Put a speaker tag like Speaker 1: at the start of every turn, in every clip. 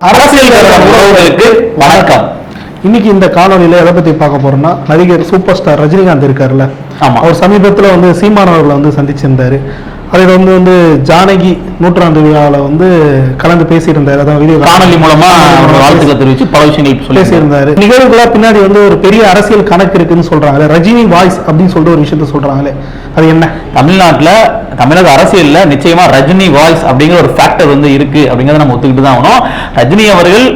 Speaker 1: அரசியல் உறவுகளுக்கு வணக்கம்.
Speaker 2: இன்னைக்கு இந்த காணொலியில எதை பத்தி பார்க்க போறோம்னா, நடிகர் சூப்பர் ஸ்டார் ரஜினிகாந்த் இருக்காருல்ல, அவர் சமீபத்துல சீமான் அவர்களை சந்திச்சிருந்தாரு. அதில் வந்து ஜானகி நூற்றாண்டு விழாவில் கலந்து பேசியிருந்தாரு. அதான் வீடியோ
Speaker 1: காணொலி மூலமா வாழ்த்துக்களை தெரிவித்து பல விஷயங்கள்
Speaker 2: பேசியிருந்தாரு. நிகழ்வுகளா பின்னாடி ஒரு பெரிய அரசியல் கணக்கு இருக்குன்னு சொல்றாங்களே, ரஜினி வாய்ஸ் அப்படின்னு சொல்லிட்டு ஒரு விஷயத்த சொல்றாங்களே, அது என்ன?
Speaker 1: தமிழக அரசியல்ல நிச்சயமா ரஜினி வாய்ஸ் அப்படிங்கிற ஒரு ஃபேக்டர் இருக்கு அப்படிங்கறத நம்ம ஒத்துக்கிட்டு தான் ஆகணும். ரஜினி அவர்கள்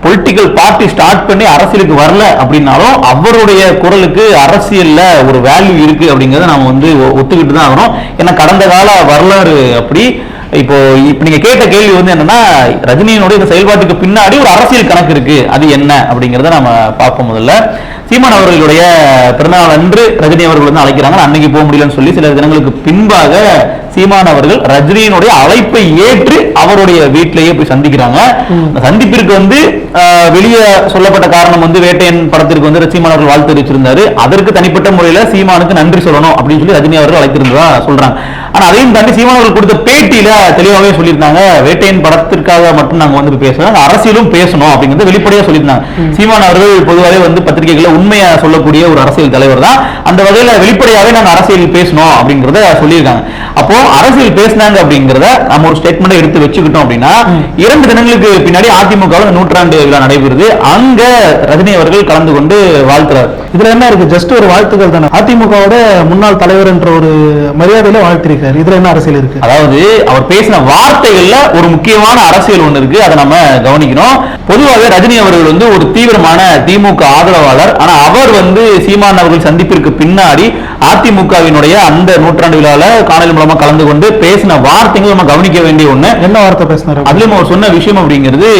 Speaker 1: பொலிட்டிக்கல் பார்ட்டி ஸ்டார்ட் பண்ணி அரசியலுக்கு வரல அப்படின்னாலும் அவருடைய குரலுக்கு அரசியல்ல ஒரு வேல்யூ இருக்கு அப்படிங்கறத நாம ஒத்துக்கிட்டு தான் ஆகணும். ஏன்னா கடந்த கால வரலாறு அப்படி. இப்போ நீங்க கேட்ட கேள்வி என்னன்னா, ரஜினியினுடைய இந்த செயல்பாட்டுக்கு பின்னாடி ஒரு அரசியல் கணக்கு இருக்கு, அது என்ன அப்படிங்கறத நம்ம பார்ப்போம். முதல்ல சீமான் அவர்களுடைய பிறந்தநாள் அன்று ரஜினி அவர்கள் அழைக்கிறாங்க, அன்னைக்கு போக முடியலன்னு சொல்லி சில தினங்களுக்கு பின்பாக சீமான் அவர்கள் ரஜினியினுடைய அழைப்பை ஏற்று அவருடைய வீட்டிலேயே போய் சந்திக்கிறாங்க. சந்திப்பிற்கு வெளியே சொல்லப்பட்ட காரணம் வேட்டையன் படத்திற்கு சீமான் அவர்கள் வாழ்த்து தெரிவிச்சிருந்தாரு. அதற்கு தனிப்பட்ட முறையில சீமானுக்கு நன்றி சொல்லணும் அப்படின்னு சொல்லி ரஜினி அவர்கள் அழைத்திருந்ததா சொல்றாங்க. ஆனா அதையும் தாண்டி சீமான் அவர்கள் கொடுத்த பேட்டியில தெளிவாகவே சொல்லியிருந்தாங்க, வேட்டையன் படத்திற்காக மட்டும் நாங்க பேசுறோம், அரசியலும் பேசணும் அப்படிங்கறது வெளிப்படையா சொல்லியிருந்தாங்க. சீமான் அவர்கள் பொதுவாகவே பத்திரிகைகளை உண்மையா சொல்லக்கூடிய ஒரு அரசியல் தலைவர் தான். அந்த வகையில வெளிப்படையாவே நாங்க அரசியல் பேசணும் அப்படிங்கறத சொல்லியிருக்காங்க. அப்போ அரசியல் பேசினாங்க அப்படிங்கறத நம்ம ஒரு ஸ்டேட்மெண்ட் எடுத்து வச்சுக்கிட்டோம் அப்படின்னா, 2 தினங்களுக்கு பின்னாடி அதிமுக நூற்றாண்டு விழா நடைபெறுது. அங்க ரஜினி அவர்கள் கலந்து கொண்டு வாழ்த்துறாரு.
Speaker 2: இதுல என்ன இருக்கு? ஜஸ்ட் ஒரு வாழ்த்துக்கள் தானே. அதிமுகவோட முன்னாள் தலைவர் என்ற ஒரு மரியாதையில வாழ்த்திருக்காரு. இதுல என்ன அரசியல் இருக்கு?
Speaker 1: அதாவது அவர் பேசின வார்த்தைகள்ல ஒரு முக்கியமான அரசியல் ஒண்ணு இருக்கு, அதை நம்ம கவனிக்கணும். பொதுவாக ரஜினி அவர்கள் ஒரு தீவிரமான திமுக ஆதரவாளர். ஆனா அவர் சீமான் அவர்கள் சந்திப்பிற்கு பின்னாடி அதிமுகவினுடைய அந்த நூற்றாண்டு விழால காணொலி மூலமா கலந்து கொண்டு பேசின வார்த்தைகள் நம்ம கவனிக்க வேண்டிய ஒண்ணு.
Speaker 2: என்ன வார்த்தை பேசினாரு?
Speaker 1: அதுலயும் அவர் சொன்ன விஷயம் அப்படிங்கிறது,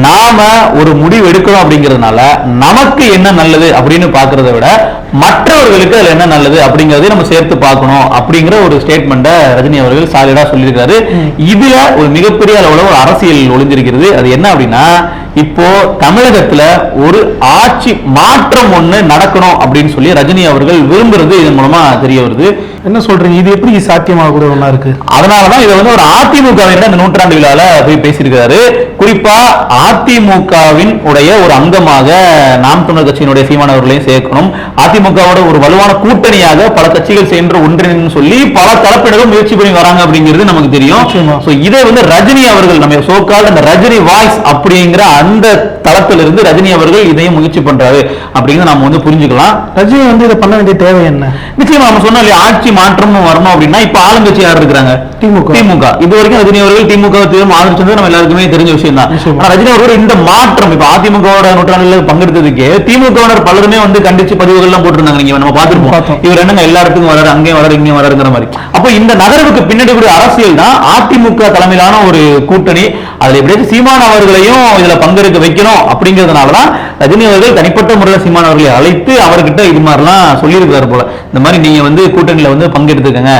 Speaker 1: நாம ஒரு முடிவு எடுக்கிறோம் அப்படிங்கிறதுனால நமக்கு என்ன நல்லது அப்படின்னு பாக்குறத விட மற்றவர்களுக்கு அதுல என்ன நல்லது அப்படிங்கறதை நம்ம சேர்த்து பார்க்கணும் அப்படிங்கிற ஒரு ஸ்டேட்மெண்ட ரஜினி அவர்கள் சாலிடா சொல்லியிருக்காரு. இதுல ஒரு மிகப்பெரிய அளவுல ஒரு அரசியல் ஒளிஞ்சிருக்கிறது. அது என்ன அப்படின்னா, இப்போ தமிழகத்துல ஒரு ஆட்சி மாற்றம் ஒண்ணு நடக்கணும் அப்படின்னு சொல்லி ரஜினி அவர்கள் விரும்புறது இதன் மூலமா தெரிய வருது.
Speaker 2: என்ன சொல்றீங்க? இது எப்படி சாத்தியமாக கூட ஒண்ணா இருக்கு?
Speaker 1: அதனாலதான் இதை ஒரு அதிமுகவின் அந்த நூற்றாண்டு விழால போய் பேசியிருக்காரு. குறிப்பா அதிமுகவின் உடைய ஒரு அங்கமாக நாம் தமிழர் கட்சியினுடைய சீமான் அவர்களையும் சேர்க்கணும், அதிமுகவோட ஒரு வலுவான கூட்டணியாக பல கட்சிகள் சேர்ந்து ஒன்றிணைன்னு சொல்லி பல தரப்பினரும் முயற்சி பண்ணி வராங்க அப்படிங்கிறது நமக்கு தெரியும். இதை ரஜினி அவர்கள் நம்ம சோகால் அந்த ரஜினி வாய்ஸ் அப்படிங்கிற அந்த தளத்திலிருந்து ரஜினி அவர்கள் இதையும் முயற்சி பண்றாரு அப்படிங்கிறத நம்ம புரிஞ்சுக்கலாம்.
Speaker 2: ரஜினி இதை பண்ண வேண்டிய தேவை என்ன?
Speaker 1: நிச்சயமா நம்ம சொன்னோம் இல்லையா, ஆட்சி மாற்றமும் வரணும் அப்படின்னா இப்ப ஆளுங்கட்சி யார் இருக்கிறாங்க? திமுக. இது வரைக்கும் ரஜினி அவர்கள் திமுக ஆதரிச்சது நம்ம எல்லாருக்குமே தெரிஞ்ச விஷயம் தான். ரஜினி அவர்கள் இந்த மாற்றம் இப்ப அதிமுக நூற்றாண்டில் பங்கெடுத்ததுக்கு திமுகவினர் பலருமே கண்டிச்சு பதிவுகள் எல்லாம் போட்டிருந்தாங்க. நீங்க நம்ம பார்த்திருப்போம், இவர் என்னங்க எல்லா இடத்துக்கும் வராரு, அங்கேயும் வராரு, இங்கேயும் வராருங்கிற மாதிரி. அப்போ இந்த நகர்வுக்கு பின்னாடி கூடிய அரசியல் தான் அதிமுக தலைமையிலான ஒரு கூட்டணி. அதுல எப்படியாச்சும் சீமான் அவர்களையும் இதுல பங்கெடுக்க வைக்கணும் அப்படிங்கிறதுனாலதான் ரஜினி அவர்கள் தனிப்பட்ட முறையில் சீமான் அவர்களை அழைத்து அவர்கிட்ட இது மாதிரிலாம் சொல்லியிருக்காரு போல. இந்த மாதிரி நீங்க கூட்டணியில பங்கெடுத்துக்கங்க,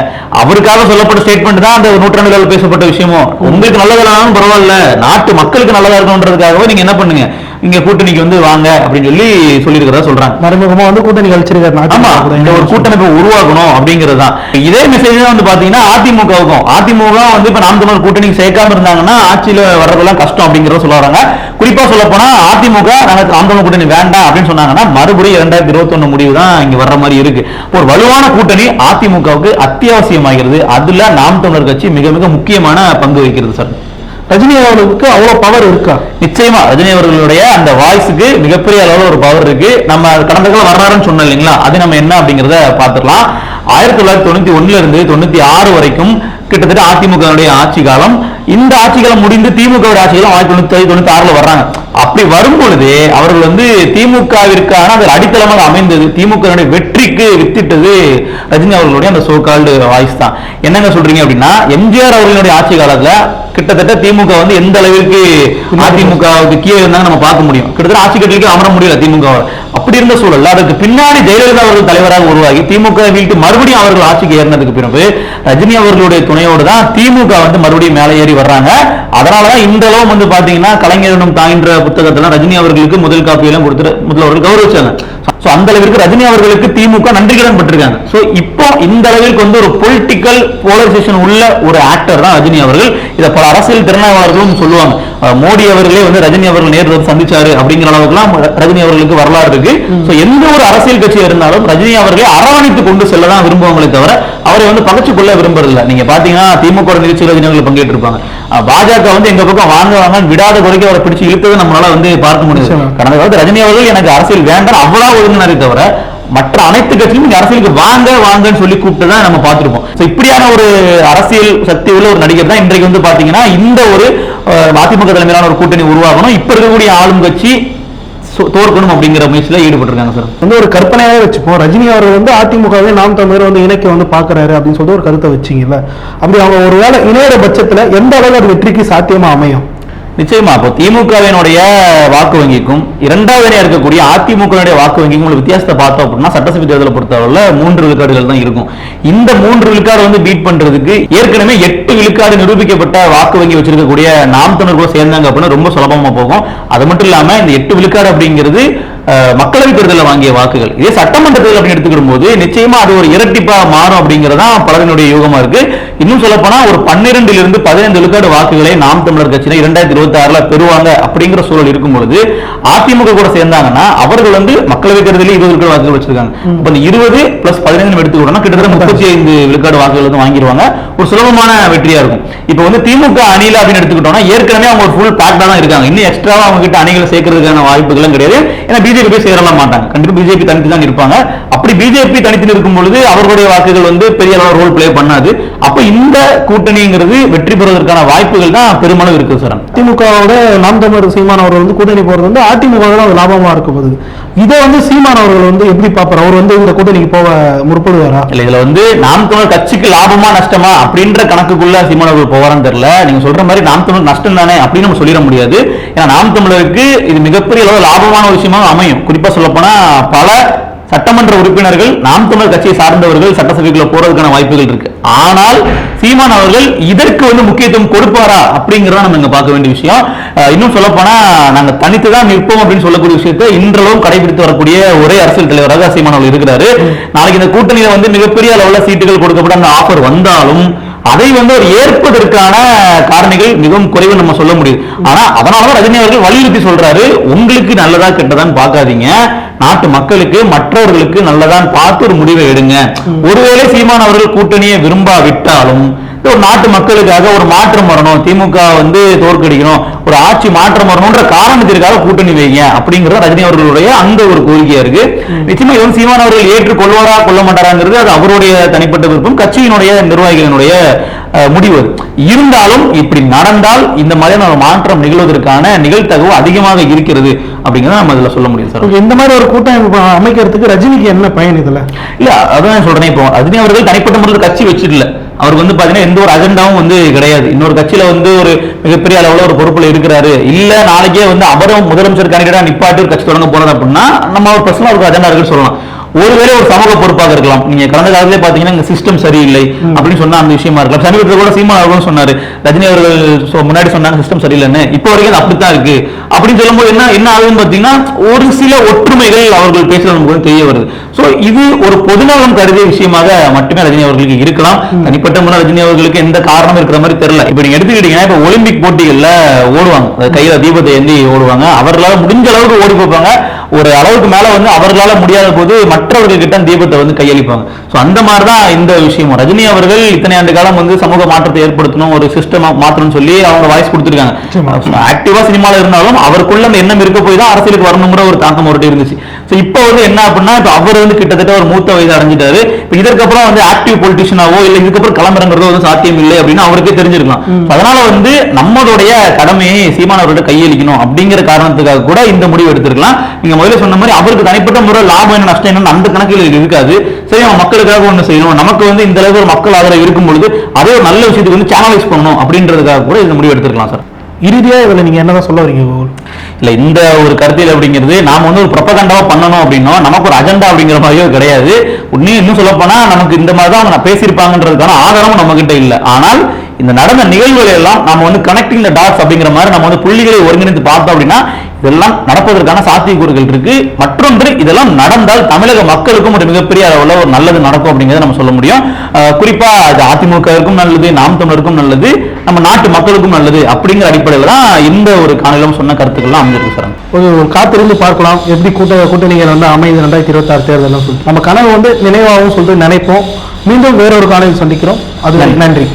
Speaker 1: அவருக்காக சொல்லப்பட்ட ஸ்டேட்மெண்ட் தான் அந்த நூற்றாண்டுகள் பேசப்பட்ட விஷயமும். உங்களுக்கு நல்லதாலும் பரவாயில்ல, நாட்டு மக்களுக்கு நல்லதா இருக்கணும்ன்றதுக்காகவே நீங்க என்ன பண்ணுங்க, இங்க கூட்டணிக்கு வாங்க அப்படின்னு சொல்லியிருக்கிறதா சொல்றாங்க.
Speaker 2: மறைமுகமா கூட்டணி கழிச்சிருக்காரு.
Speaker 1: ஆமா, இந்த ஒரு கூட்டமைப்பை உருவாக்கணும் அப்படிங்கிறது தான். இதே மெசேஜ் தான் பாத்தீங்கன்னா அதிமுகவுக்கும். அதிமுக இப்ப நாம் தமிழர் கூட்டணிக்கு சேர்க்காம இருந்தாங்கன்னா ஆட்சியில வர்றதெல்லாம் கஷ்டம் அப்படிங்கறத சொல்றாங்க. குறிப்பா சொல்ல போனா அதிமுக நாம் தமிழர் கூட்டணி வேண்டாம் அப்படின்னு சொன்னாங்கன்னா மறுபடியும் 2021 முடிவு தான் இங்க வர்ற மாதிரி இருக்கு. ஒரு வலுவான கூட்டணி அதிமுகவுக்கு அத்தியாவசியமாகிறது. அதுல நாம் தமிழர் கட்சி மிக மிக முக்கியமான பங்கு வகிக்கிறது. சார்,
Speaker 2: ரஜினி அவர்களுக்கு அவ்வளவு பவர் இருக்கா?
Speaker 1: நிச்சயமா ரஜினி அவர்களுடைய அந்த வாய்ஸுக்கு மிகப்பெரிய அளவுல ஒரு பவர் இருக்கு. நம்ம கடந்த காலம் வரலாறுன்னு சொன்னோம் இல்லைங்களா, அது நம்ம என்ன அப்படிங்கறத பார்த்துக்கலாம். 1991 இருந்து 96 வரைக்கும் கிட்டத்தட்ட அதிமுக ஆட்சி காலம். இந்த ஆட்சி காலம் முடிந்து திமுக ஆட்சி காலம் 1996 வர்றாங்க. அப்படி வரும் பொழுது அவர்கள் திமுகவிற்கான அடித்தளமாக அமைந்தது, திமுக வெற்றிக்கு வித்திட்டது ரஜினி அவர்களுடைய அந்த சோகால்டு வாய்ஸ் தான். என்னங்க சொல்றீங்க அப்படின்னா, எம்ஜிஆர் அவர்களுடைய ஆட்சி காலத்துல கிட்டத்தட்ட திமுக எந்த அளவிற்கு அதிமுகவுக்கு கீழே இருந்தாங்க நம்ம பார்க்க முடியும். கிட்டத்தட்ட ஆட்சி கட்டிலுக்கு அமர முடியல திமுக. அப்படி இருந்த சூழல் அதுக்கு பின்னாடி ஜெயலலிதா அவர்கள் தலைவராக உருவாகி திமுக வீட்டு மறுபடியும் அவர்கள் ஆட்சிக்கு ஏறினதுக்கு பிறகு ரஜினி அவர்களுடைய துணையோடு தான் திமுக மறுபடியும் மேலே ஏறி வர்றாங்க. அதனாலதான் இந்த அளவு பாத்தீங்கன்னா கலைஞரிடம் தாங்கின்ற புத்தகத்தெல்லாம் ரஜினி அவர்களுக்கு முதல் காப்பியெல்லாம் கொடுத்துட்டு முதல்வர்கள் கௌரவிச்சாங்க. சோ அந்த அளவிற்கு ரஜினி அவர்களுக்கு திமுக நன்றி கடன் பட்டிருக்காங்க. சோ இப்போ இந்த அளவிற்கு வந்து ஒரு பொலிட்டிக்கல் போலரைசேஷன் உள்ள ஒரு ஆக்டர் தான் ரஜினி அவர்கள். இத பல அரசியல் திறனாய்வாளர்களும் சொல்லுவாங்க. மோடி அவர்களே வந்து ரஜினி அவர்கள் நேரில் சந்திச்சாரு அப்படிங்கிற அளவுக்குலாம் ரஜினி அவர்களுக்கு வரலாறு இருக்கு. சோ எந்த ஒரு அரசியல் கட்சி இருந்தாலும் ரஜினி அவர்களை அரவணைத்து கொண்டு செல்ல தான் விரும்புவாங்களே தவிர அவரை வந்து பகச்சு கொள்ள விரும்புறதில்ல. நீங்க பாத்தீங்கன்னா திமுக நிகழ்ச்சியில் ரஜினி அவர்கள் பங்கேற்று இருப்பாங்க. பாஜக வந்து எங்க பக்கம் வாங்க வாங்க விடாத குறைக்க அவரை பிடிச்சு இழுத்ததை நம்மளால வந்து பார்க்க முடியுது. கடந்த காலத்து ரஜினி அவர்கள் எனக்கு அரசியல் வேண்டாம் அவ்வளவு ஒழுங்கினாரே தவிர மற்ற அனைத்து கட்சியும் இங்க அரசியலுக்கு வாங்க வாங்கன்னு சொல்லி கூப்பிட்டு தான் நம்ம பார்த்திருப்போம். இப்படியான ஒரு அரசியல் சக்தி உள்ள ஒரு நடிகர் தான் இன்றைக்கு வந்து பாத்தீங்கன்னா இந்த ஒரு அதிமுக தலைமையிலான ஒரு கூட்டணி உருவாகணும், இப்ப இருக்கக்கூடிய ஆளும் கட்சி தோற்கணும் அப்படிங்கிற முயற்சியில ஈடுபட்டிருக்காங்க சார்.
Speaker 2: வந்து ஒரு கற்பனையாவே வச்சுப்போம், ரஜினி அவர்கள் வந்து அதிமுகவே நாம் தமிழர் வந்து இணைக்க வந்து பாக்குறாரு அப்படின்னு சொல்லிட்டு ஒரு கருத்தை வச்சிங்கல்ல, அப்படி அவங்க ஒருவேளை இணையற பட்சத்துல எந்த அளவு அது வெற்றிக்கு சாத்தியமா அமையும்?
Speaker 1: நிச்சயமா இப்போ திமுகவினுடைய வாக்கு வங்கிக்கும் இரண்டாவது இருக்கக்கூடிய அதிமுக வாக்கு வங்கிக்கும் உள்ள வித்தியாசத்தை பார்த்தோம் அப்படின்னா சட்டசபை தேர்தலை பொறுத்தவரை 3 விழுக்காடுகள் தான் இருக்கும். இந்த 3 விழுக்காடு வந்து பீட் பண்றதுக்கு ஏற்கனவே 8 விழுக்காடு நிரூபிக்கப்பட்ட வாக்கு வங்கி வச்சிருக்கக்கூடிய நாம் தமிழர் கூட சேர்ந்தாங்க அப்படின்னா ரொம்ப சுலபமா போகும். அது மட்டும் இல்லாம இந்த 8 விழுக்காடு அப்படிங்கிறது மக்களவை தேர்தலில் வாங்கிய வாக்குகள். இதே சட்டமன்ற தேர்தல் அப்படின்னு எடுத்துக்கிடும் போது நிச்சயமா அது ஒரு இரட்டிப்பா மாறும் அப்படிங்கறதா பலருடைய யூகமா இருக்கு. இன்னும் சொல்ல போனா ஒரு 12 to 15 விழுக்காடு வாக்குகளை நாம் தமிழர் கட்சியினர் 2026 பெறுவாங்க அப்படிங்கிற சூழல் இருக்கும் பொழுது அதிமுக கூட சேர்ந்தாங்கன்னா அவர்கள் வந்து மக்களவை தேர்தலில் 20 விழுக்காடு வாக்குகள் வச்சிருக்காங்க. அப்ப இந்த 20 + 15 எடுத்துக்கிட்டோம்னா கிட்டத்தட்ட 35 விழுக்காடு வாக்குகள் வந்து வாங்கிடுவாங்க. ஒரு சுலபமான வெற்றியா இருக்கும். இப்ப வந்து திமுக அணியில அப்படின்னு எடுத்துக்கிட்டோம்னா ஏற்கனவே அவங்க ஒரு ஃபுல் பேக்டா தான் இருக்காங்க. இன்னும் எக்ஸ்ட்ராவா அவங்க கிட்ட அணிகளை சேர்க்கறதுக்கான வாய்ப்புகளும் கிடையாது. ஏன்னா பிஜேபி போய் சேரலாம் மாட்டாங்க, கண்டிப்பா பிஜேபி தனித்து தான் இருப்பாங்க. அப்படி பிஜேபி தனித்து இருக்கும் பொழுது அவர்களுடைய வாக்குகள் வந்து பெரிய அளவு ரோல் பிளே பண்ணாது. அப்ப இந்த கூட்டணிங்கிறது வெற்றி பெறுவதற்கான வாய்ப்புகள் தான் பெருமளவு இருக்கு சார்.
Speaker 2: திமுகவோட நாம் தமிழர் சீமான் அவர்கள் வந்து கூட்டணி போறது வந்து அதிமுக தான் லாபமா இருக்க போகுது. இதை வந்து சீமான் அவர்கள் வந்து எப்படி பாப்பாரு? அவர் வந்து இந்த கூட்டணிக்கு போக முற்படுவாரா?
Speaker 1: இல்ல இதுல வந்து நாம் தமிழர் கட்சிக்கு லாபமா நஷ்டமா அப்படின்ற கணக்குக்குள்ள சீமான் அவர்கள் போவாரான்னு தெரியல. நீங்க சொல்ற மாதிரி நாம் தமிழர் நஷ்டம் தானே அப்படின்னு நம்ம சொல்லிட முடியாது. ஏன்னா நாம் தமிழருக்கு இது மிகப்பெரிய அளவு லாபமான விஷயமா அமையும். குறிப்பா சொல்ல போனா பல சட்டமன்ற உறுப்பினர்கள் நாம் தமிழர் கட்சியை சார்ந்தவர்கள் சட்டசபைக்குள்ள போறதுக்கான வாய்ப்புகள் இருக்கு. ஆனால் சீமான் அவர்கள் இதற்கு வந்து முக்கியத்துவம் கொடுப்பாரா அப்படிங்கறத நம்ம இங்க பார்க்க வேண்டிய விஷயம். இன்னும் சொல்ல போனா நாங்க தனித்து தான் நிற்போம் அப்படின்னு சொல்லக்கூடிய விஷயத்தை இன்றளவும் கடைபிடித்து வரக்கூடிய ஒரே அரசியல் தலைவராக சீமான் அவர்கள் இருக்கிறாரு. நாளைக்கு இந்த கூட்டணியில வந்து மிகப்பெரிய அளவுல சீட்டுகள் கொடுக்கப்பட்ட அந்த ஆஃபர் வந்தாலும் அதை வந்து ஒரு ஏற்பதற்கான காரணிகள் மிகவும் குறைவு நம்ம சொல்ல முடியும். ஆனா அதனாலதான் ரஜினி அவர்கள் வலியுறுத்தி சொல்றாரு, உங்களுக்கு நல்லதா கெட்டதான்னு பார்க்காதீங்க, நாட்டு மக்களுக்கு மற்றவர்களுக்கு நல்லதான் பார்த்து ஒரு முடிவை எடுங்க. ஒருவேளை சீமான் அவர்கள் கூட்டணியை விரும்பாவிட்டாலும் ஒரு நாட்டு மக்களுக்காக ஒரு மாற்றம் வரணும், திமுக வந்து தோற்கடிக்கணும், ஒரு ஆட்சி மாற்றம் வரணும்ன்ற காரணத்திற்காக கூட்டணி வைங்க அப்படிங்கறது ரஜினி அவர்களுடைய அந்த ஒரு கோரிக்கையா இருக்கு. நிச்சயமா இவன் சீமான் அவர்கள் ஏற்றுக்கொள்வாரா கொள்ள மாட்டாராங்கிறது அது அவருடைய தனிப்பட்ட விருப்பம், கட்சியினுடைய நிர்வாகிகளினுடைய முடிவு. இருந்தாலும் இப்படி நடந்தால் இந்த மாதிரியான ஒரு மாற்றம் நிகழ்வதற்கான நிகழ்தகவு அதிகமாக இருக்கிறது அப்படிங்கறத நம்ம இதுல சொல்ல முடியும் சார்.
Speaker 2: இந்த மாதிரி ஒரு கூட்டமைப்பு அமைக்கிறதுக்கு ரஜினிக்கு என்ன பயன் இதுல?
Speaker 1: இல்ல அதான் சொல்றேன், இப்போ ரஜினி அவர்கள் தனிப்பட்ட முறையில் கட்சி வச்சிடல, அவருக்கு வந்து பாத்தீங்கன்னா எந்த ஒரு அஜெண்டாவும் வந்து கிடையாது. இன்னொரு கட்சியில வந்து ஒரு மிகப்பெரிய அளவுல ஒரு பொறுப்புல இருக்கிறாரு, இல்ல நாளைக்கே வந்து அவரும் முதலமைச்சர் கேண்டிடேட்டா நிப்பாட்டி ஒரு கட்சி தொடங்க போறாரு அப்படின்னா நம்ம ஒரு பர்சனலா ஒரு அஜெண்டா இருக்குன்னு சொல்லலாம். ஒருவேளை ஒரு சமூக பொறுப்பாக இருக்கலாம். நீங்க கடந்த காலத்திலே பாத்தீங்கன்னா இந்த சிஸ்டம் சரியில்லை அப்படின்னு சொன்னா அந்த விஷயமா இருக்கலாம். சமீபத்தில் கூட சீமான் அவர்களும் சொன்னாரு, ரஜினி அவர்கள் முன்னாடி சொன்னாங்க சிஸ்டம் சரியில்லைன்னு, இப்போ வரைக்கும் அப்படித்தான் இருக்கு அப்படின்னு சொல்லும்போது என்ன ஆகுதுன்னு பாத்தீங்கன்னா ஒரு சில ஒற்றுமைகள் அவர்கள் பேசுறது நமக்கு தெரிய வருது. சோ இது ஒரு பொதுநலம் கருதிய விஷயமாக மட்டுமே ரஜினி அவர்களுக்கு இருக்கலாம். தனிப்பட்ட முறை ரஜினி அவர்களுக்கு எந்த காரணம் இருக்கிற மாதிரி தெரியல. இப்ப நீங்க எடுத்துக்கிட்டீங்கன்னா இப்ப ஒலிம்பிக் போட்டிகள்ல ஓடுவாங்க, கையில தீபத்தை ஏந்தி ஓடுவாங்க, அவர்களால முடிஞ்ச அளவுக்கு ஓடி போவாங்க. ஒரு அளவுக்கு மேல வந்து அவர்களால முடியாத போது மற்றவர்கள் கிட்ட தீபத்தை வந்து கையளிப்பாங்க. சோ அந்த மாதிரிதான் இந்த விஷயமும். ரஜினி அவர்கள் இத்தனை ஆண்டு காலம் வந்து சமூக மாற்றத்தை ஏற்படுத்தணும், ஒரு சிஸ்டம் மாற்றணும்னு சொல்லி அவங்க வாய்ஸ் கொடுத்திருக்காங்க. ஆக்டிவா சினிமால இருந்தாலும் அவருக்குள்ள அந்த எண்ணம் இருக்க போய் தான் அரசியலுக்கு வரணுங்கிற ஒரு தாக்கம் அவர்கிட்ட இருந்துச்சு. சோ இப்போ வந்து என்ன அப்படின்னா அவர் வந்து கிட்டத்தட்ட ஒரு மூத்த வயது அடைஞ்சிட்டாரு. இப்ப இதற்கப்புறம் வந்து ஆக்டிவ் பொலிட்டிஷியனாவோ இல்ல இதுக்கப்புறம் கிளம்புறங்கிறதோ வந்து சாத்தியம் இல்லை அப்படின்னு அவருக்கே தெரிஞ்சிருக்கலாம். அதனால வந்து நம்மளுடைய கடமையை சீமான் அவர்கிட்ட கையளிக்கணும் அப்படிங்கிற காரணத்துக்காக கூட இந்த முடிவு எடுத்திருக்கலாம். நீங்க முதல்ல சொன்ன மாதிரி அவருக்கு தனிப்பட்ட முறை லாபம் என்ன நஷ்டம் என்ன அந்த கணக்கில் இருக்காது. சரி அவன் மக்களுக்காக ஒண்ணு செய்யணும், நமக்கு வந்து இந்த அளவுக்கு மக்கள் ஆதரவு இருக்கும் பொழுது அதே ஒரு நல்ல விஷயத்துக்கு வந்து சேனலைஸ் பண்ணணும் அப்படின்றதுக்காக கூட இந்த முடிவு எடுத்திருக்கலாம் சார்.
Speaker 2: இறுதியா இதுல நீங்க என்னதான் சொல்ல வரீங்க?
Speaker 1: இல்ல இந்த ஒரு கருத்தில் அப்படிங்கிறது நாம வந்து ஒரு ப்ரொபகண்டாவா பண்ணணும் அப்படின்னா நமக்கு ஒரு அஜெண்டா அப்படிங்கிற மாதிரியோ கிடையாது. இன்னும் சொல்ல போனா நமக்கு இந்த மாதிரி தான் பேசியிருப்பாங்கன்றதுக்கான ஆதாரமும் நம்ம கிட்ட இல்லை. ஆனால் இந்த நடந்த நிகழ்வுகள் எல்லாம் நம்ம வந்து கனெக்டிங் த டாட்ஸ் அப்படிங்கிற மாதிரி நம்ம வந்து புள்ளிகளை ஒருங்கிணைந்து பார்த்தோம் அப்படின்னா இதெல்லாம் நடப்பதற்கான சாத்தியக்கூறுகள் இருக்கு. மற்றொன்று, இதெல்லாம் நடந்தால் தமிழக மக்களுக்கும் ஒரு மிகப்பெரிய அளவுல ஒரு நல்லது நடக்கும் அப்படிங்கறத நம்ம சொல்ல முடியும். குறிப்பா அது அதிமுகவுக்கும் நல்லது, நாம் தமிழருக்கும் நல்லது, நம்ம நாட்டு மக்களுக்கும் நல்லது அப்படிங்கிற அடிப்படையில் தான் இந்த ஒரு காணொலியில சொன்ன கருத்துக்கள்லாம் அமைஞ்சிருக்கு சார்.
Speaker 2: ஒரு காத்திருந்து பார்க்கலாம் எப்படி கூட்டணிகள் வந்து அமைது 2026 தேர்தல். நம்ம கனவு வந்து நினைவாகவும் சொல்லிட்டு நினைப்போம். மீண்டும் வேறொரு காணொலியில் சந்திக்கிறோம். அது நன்றி.